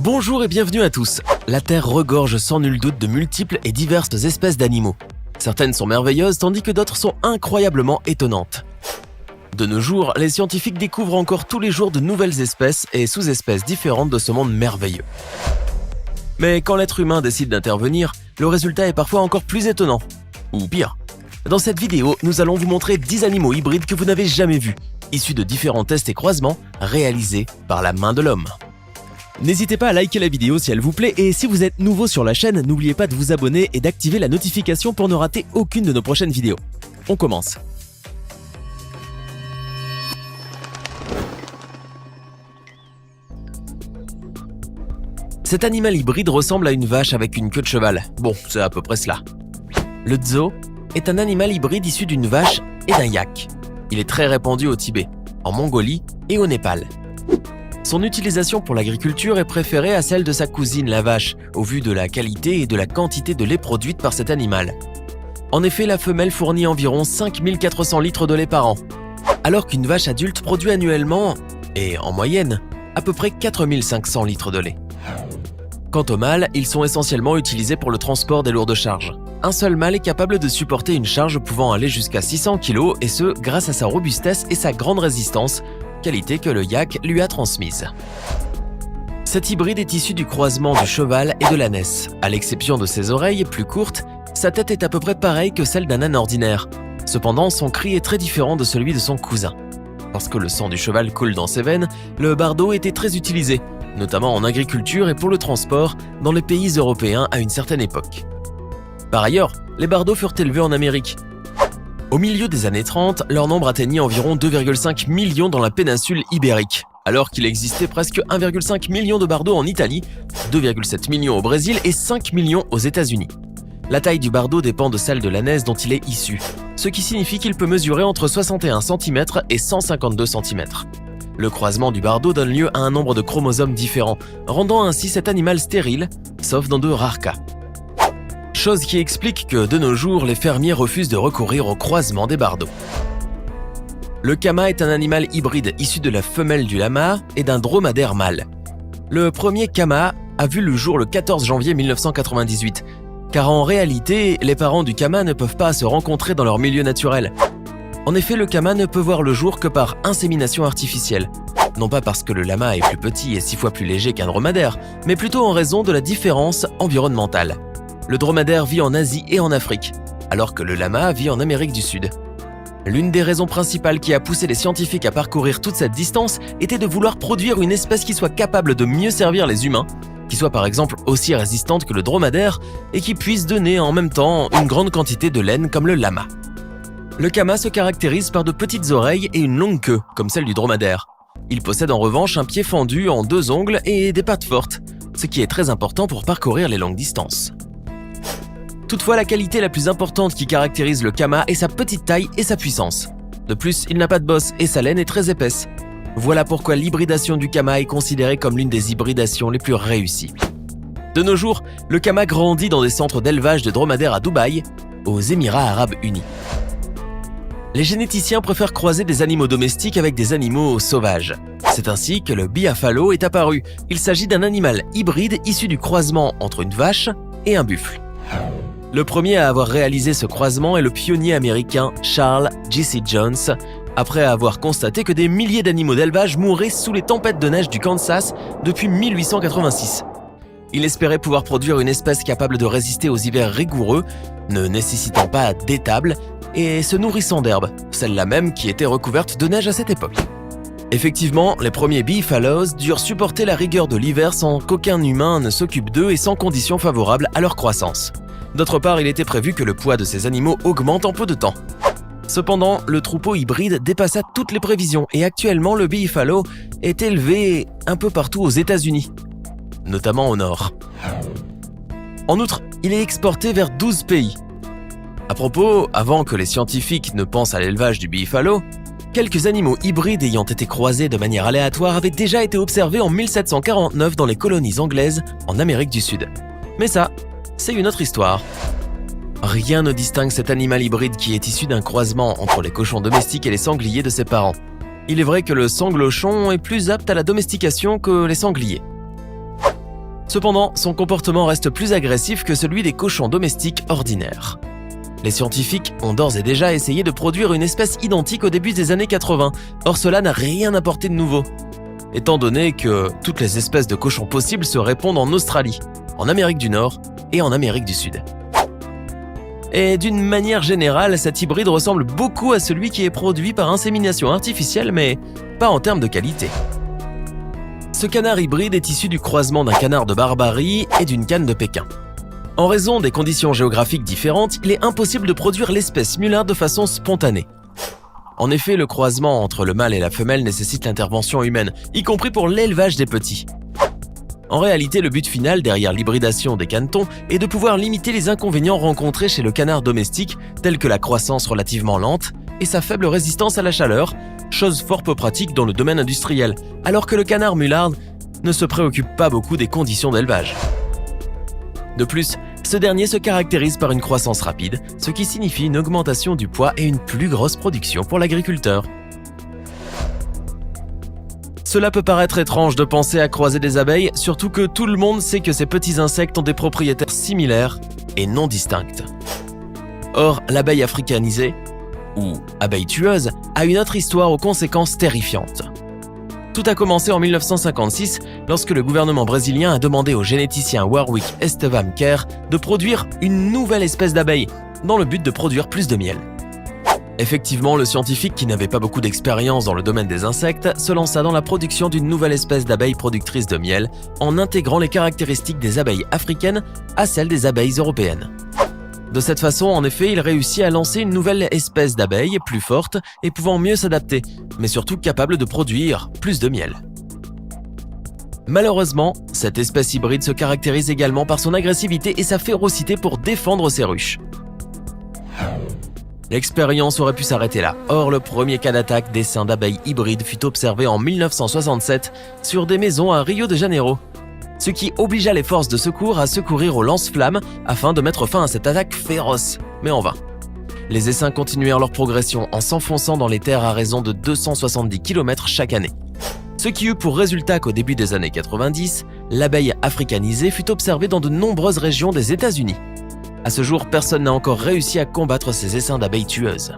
Bonjour et bienvenue à tous. La Terre regorge sans nul doute de multiples et diverses espèces d'animaux. Certaines sont merveilleuses tandis que d'autres sont incroyablement étonnantes. De nos jours, les scientifiques découvrent encore tous les jours de nouvelles espèces et sous-espèces différentes de ce monde merveilleux. Mais quand l'être humain décide d'intervenir, le résultat est parfois encore plus étonnant. Ou pire. Dans cette vidéo, nous allons vous montrer 10 animaux hybrides que vous n'avez jamais vus, issus de différents tests et croisements réalisés par la main de l'homme. N'hésitez pas à liker la vidéo si elle vous plaît et si vous êtes nouveau sur la chaîne, n'oubliez pas de vous abonner et d'activer la notification pour ne rater aucune de nos prochaines vidéos. On commence. Cet animal hybride ressemble à une vache avec une queue de cheval. Bon, c'est à peu près cela. Le Tso est un animal hybride issu d'une vache et d'un yak. Il est très répandu au Tibet, en Mongolie et au Népal. Son utilisation pour l'agriculture est préférée à celle de sa cousine la vache, au vu de la qualité et de la quantité de lait produite par cet animal. En effet, la femelle fournit environ 5400 litres de lait par an, alors qu'une vache adulte produit annuellement, et en moyenne, à peu près 4500 litres de lait. Quant aux mâles, ils sont essentiellement utilisés pour le transport des lourdes charges. Un seul mâle est capable de supporter une charge pouvant aller jusqu'à 600 kg, et ce, grâce à sa robustesse et sa grande résistance, qualité que le yak lui a transmise. Cet hybride est issu du croisement du cheval et de l'ânesse. À l'exception de ses oreilles plus courtes, sa tête est à peu près pareille que celle d'un âne ordinaire. Cependant, son cri est très différent de celui de son cousin. Parce que le sang du cheval coule dans ses veines, le bardeau était très utilisé, notamment en agriculture et pour le transport dans les pays européens à une certaine époque. Par ailleurs, les bardeaux furent élevés en Amérique. Au milieu des années 30, leur nombre atteignit environ 2,5 millions dans la péninsule ibérique, alors qu'il existait presque 1,5 million de bardeaux en Italie, 2,7 millions au Brésil et 5 millions aux États-Unis. La taille du bardeau dépend de celle de l'ânesse dont il est issu, ce qui signifie qu'il peut mesurer entre 61 cm et 152 cm. Le croisement du bardeau donne lieu à un nombre de chromosomes différents, rendant ainsi cet animal stérile, sauf dans de rares cas. Chose qui explique que, de nos jours, les fermiers refusent de recourir au croisement des bardeaux. Le kama est un animal hybride issu de la femelle du lama et d'un dromadaire mâle. Le premier kama a vu le jour le 14 janvier 1998, car en réalité, les parents du kama ne peuvent pas se rencontrer dans leur milieu naturel. En effet, le kama ne peut voir le jour que par insémination artificielle. Non pas parce que le lama est plus petit et 6 fois plus léger qu'un dromadaire, mais plutôt en raison de la différence environnementale. Le dromadaire vit en Asie et en Afrique, alors que le lama vit en Amérique du Sud. L'une des raisons principales qui a poussé les scientifiques à parcourir toute cette distance était de vouloir produire une espèce qui soit capable de mieux servir les humains, qui soit par exemple aussi résistante que le dromadaire et qui puisse donner en même temps une grande quantité de laine comme le lama. Le kama se caractérise par de petites oreilles et une longue queue, comme celle du dromadaire. Il possède en revanche un pied fendu en 2 ongles et des pattes fortes, ce qui est très important pour parcourir les longues distances. Toutefois, la qualité la plus importante qui caractérise le kama est sa petite taille et sa puissance. De plus, il n'a pas de bosse et sa laine est très épaisse. Voilà pourquoi l'hybridation du kama est considérée comme l'une des hybridations les plus réussies. De nos jours, le kama grandit dans des centres d'élevage de dromadaires à Dubaï, aux Émirats Arabes Unis. Les généticiens préfèrent croiser des animaux domestiques avec des animaux sauvages. C'est ainsi que le biafalo est apparu. Il s'agit d'un animal hybride issu du croisement entre une vache et un buffle. Le premier à avoir réalisé ce croisement est le pionnier américain Charles J.C. Jones, après avoir constaté que des milliers d'animaux d'élevage mouraient sous les tempêtes de neige du Kansas depuis 1886. Il espérait pouvoir produire une espèce capable de résister aux hivers rigoureux, ne nécessitant pas d'étable et se nourrissant d'herbes, celle-là même qui était recouverte de neige à cette époque. Effectivement, les premiers beefaloes durent supporter la rigueur de l'hiver sans qu'aucun humain ne s'occupe d'eux et sans conditions favorables à leur croissance. D'autre part, il était prévu que le poids de ces animaux augmente en peu de temps. Cependant, le troupeau hybride dépassa toutes les prévisions et actuellement le beefalo est élevé un peu partout aux États-Unis, notamment au nord. En outre, il est exporté vers 12 pays. À propos, avant que les scientifiques ne pensent à l'élevage du beefalo, quelques animaux hybrides ayant été croisés de manière aléatoire avaient déjà été observés en 1749 dans les colonies anglaises en Amérique du Sud. Mais ça, c'est une autre histoire. Rien ne distingue cet animal hybride qui est issu d'un croisement entre les cochons domestiques et les sangliers de ses parents. Il est vrai que le sanglochon est plus apte à la domestication que les sangliers. Cependant, son comportement reste plus agressif que celui des cochons domestiques ordinaires. Les scientifiques ont d'ores et déjà essayé de produire une espèce identique au début des années 80, or cela n'a rien apporté de nouveau, étant donné que toutes les espèces de cochons possibles se répondent en Australie, en Amérique du Nord et en Amérique du Sud. Et d'une manière générale, cet hybride ressemble beaucoup à celui qui est produit par insémination artificielle, mais pas en termes de qualité. Ce canard hybride est issu du croisement d'un canard de Barbarie et d'une canne de Pékin. En raison des conditions géographiques différentes, il est impossible de produire l'espèce Mullard de façon spontanée. En effet, le croisement entre le mâle et la femelle nécessite l'intervention humaine, y compris pour l'élevage des petits. En réalité, le but final derrière l'hybridation des canetons est de pouvoir limiter les inconvénients rencontrés chez le canard domestique, tels que la croissance relativement lente et sa faible résistance à la chaleur, chose fort peu pratique dans le domaine industriel, alors que le canard Mullard ne se préoccupe pas beaucoup des conditions d'élevage. De plus, ce dernier se caractérise par une croissance rapide, ce qui signifie une augmentation du poids et une plus grosse production pour l'agriculteur. Cela peut paraître étrange de penser à croiser des abeilles, surtout que tout le monde sait que ces petits insectes ont des propriétaires similaires et non distinctes. Or, l'abeille africanisée, ou abeille tueuse, a une autre histoire aux conséquences terrifiantes. Tout a commencé en 1956 lorsque le gouvernement brésilien a demandé au généticien Warwick Estevam Kerr de produire une nouvelle espèce d'abeille dans le but de produire plus de miel. Effectivement, le scientifique, qui n'avait pas beaucoup d'expérience dans le domaine des insectes, se lança dans la production d'une nouvelle espèce d'abeille productrice de miel en intégrant les caractéristiques des abeilles africaines à celles des abeilles européennes. De cette façon, en effet, il réussit à lancer une nouvelle espèce d'abeille plus forte et pouvant mieux s'adapter, mais surtout capable de produire plus de miel. Malheureusement, cette espèce hybride se caractérise également par son agressivité et sa férocité pour défendre ses ruches. L'expérience aurait pu s'arrêter là. Or, le premier cas d'attaque d'essaim d'abeilles hybrides fut observé en 1967 sur des maisons à Rio de Janeiro, ce qui obligea les forces de secours à secourir aux lance-flammes afin de mettre fin à cette attaque féroce, mais en vain. Les essaims continuèrent leur progression en s'enfonçant dans les terres à raison de 270 km chaque année. Ce qui eut pour résultat qu'au début des années 90, l'abeille africanisée fut observée dans de nombreuses régions des États-Unis. À ce jour, personne n'a encore réussi à combattre ces essaims d'abeilles tueuses.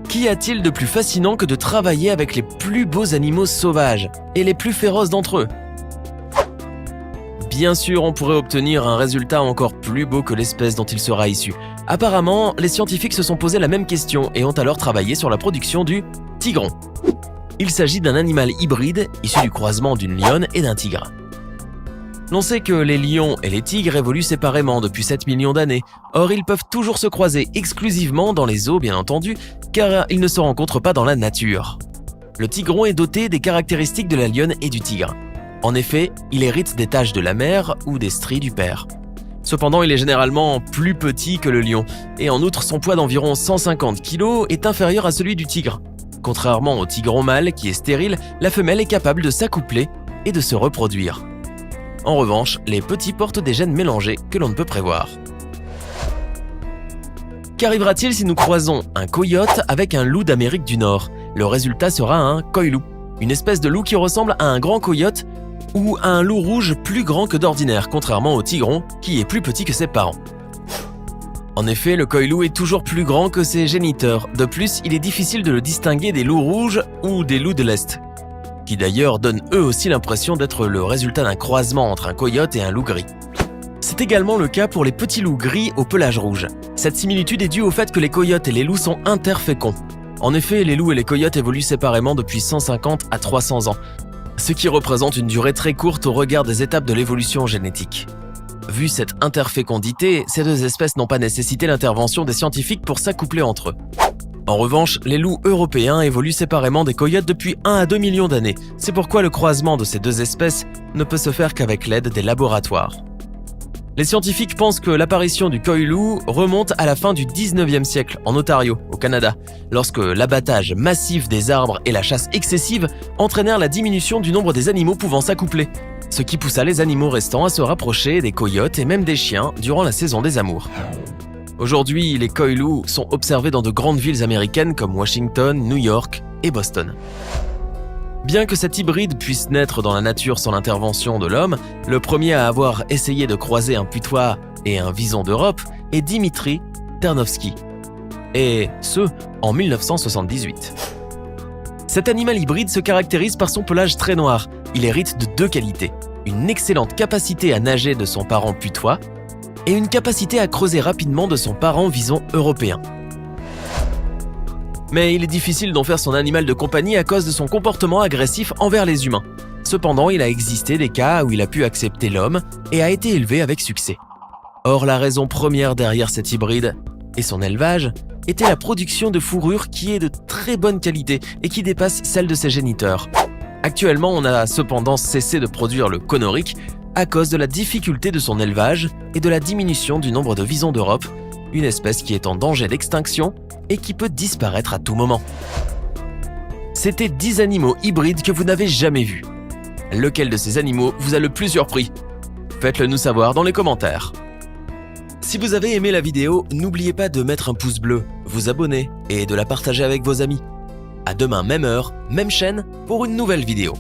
Qu'y a-t-il de plus fascinant que de travailler avec les plus beaux animaux sauvages et les plus féroces d'entre eux ? Bien sûr, on pourrait obtenir un résultat encore plus beau que l'espèce dont il sera issu. Apparemment, les scientifiques se sont posé la même question et ont alors travaillé sur la production du tigron. Il s'agit d'un animal hybride issu du croisement d'une lionne et d'un tigre. L'on sait que les lions et les tigres évoluent séparément depuis 7 millions d'années. Or, ils peuvent toujours se croiser exclusivement dans les eaux, bien entendu, car ils ne se rencontrent pas dans la nature. Le tigron est doté des caractéristiques de la lionne et du tigre. En effet, il hérite des taches de la mère ou des stries du père. Cependant, il est généralement plus petit que le lion, et en outre, son poids d'environ 150 kg est inférieur à celui du tigre. Contrairement au tigron mâle, qui est stérile, la femelle est capable de s'accoupler et de se reproduire. En revanche, les petits portent des gènes mélangés que l'on ne peut prévoir. Qu'arrivera-t-il si nous croisons un coyote avec un loup d'Amérique du Nord ? Le résultat sera un coy-loup, une espèce de loup qui ressemble à un grand coyote ou à un loup rouge plus grand que d'ordinaire, contrairement au tigron qui est plus petit que ses parents. En effet, le coy-loup est toujours plus grand que ses géniteurs. De plus, il est difficile de le distinguer des loups rouges ou des loups de l'Est, qui d'ailleurs donnent eux aussi l'impression d'être le résultat d'un croisement entre un coyote et un loup gris. C'est également le cas pour les petits loups gris au pelage rouge. Cette similitude est due au fait que les coyotes et les loups sont interféconds. En effet, les loups et les coyotes évoluent séparément depuis 150 à 300 ans, ce qui représente une durée très courte au regard des étapes de l'évolution génétique. Vu cette interfécondité, ces deux espèces n'ont pas nécessité l'intervention des scientifiques pour s'accoupler entre eux. En revanche, les loups européens évoluent séparément des coyotes depuis 1 à 2 millions d'années. C'est pourquoi le croisement de ces deux espèces ne peut se faire qu'avec l'aide des laboratoires. Les scientifiques pensent que l'apparition du coy-loup remonte à la fin du 19e siècle en Ontario, au Canada, lorsque l'abattage massif des arbres et la chasse excessive entraînèrent la diminution du nombre des animaux pouvant s'accoupler, ce qui poussa les animaux restants à se rapprocher des coyotes et même des chiens durant la saison des amours. Aujourd'hui, les coy-loups sont observés dans de grandes villes américaines comme Washington, New York et Boston. Bien que cet hybride puisse naître dans la nature sans l'intervention de l'homme, le premier à avoir essayé de croiser un putois et un vison d'Europe est Dimitri Ternovski, et ce, en 1978. Cet animal hybride se caractérise par son pelage très noir. Il hérite de 2 qualités, une excellente capacité à nager de son parent putois et une capacité à creuser rapidement de son parent vison européen. Mais il est difficile d'en faire son animal de compagnie à cause de son comportement agressif envers les humains. Cependant, il a existé des cas où il a pu accepter l'homme et a été élevé avec succès. Or, la raison première derrière cet hybride et son élevage était la production de fourrure qui est de très bonne qualité et qui dépasse celle de ses géniteurs. Actuellement, on a cependant cessé de produire le Conoric à cause de la difficulté de son élevage et de la diminution du nombre de visons d'Europe, une espèce qui est en danger d'extinction et qui peut disparaître à tout moment. C'était 10 animaux hybrides que vous n'avez jamais vus. Lequel de ces animaux vous a le plus surpris? Faites-le nous savoir dans les commentaires. Si vous avez aimé la vidéo, n'oubliez pas de mettre un pouce bleu, vous abonner et de la partager avec vos amis. À demain, même heure, même chaîne, pour une nouvelle vidéo.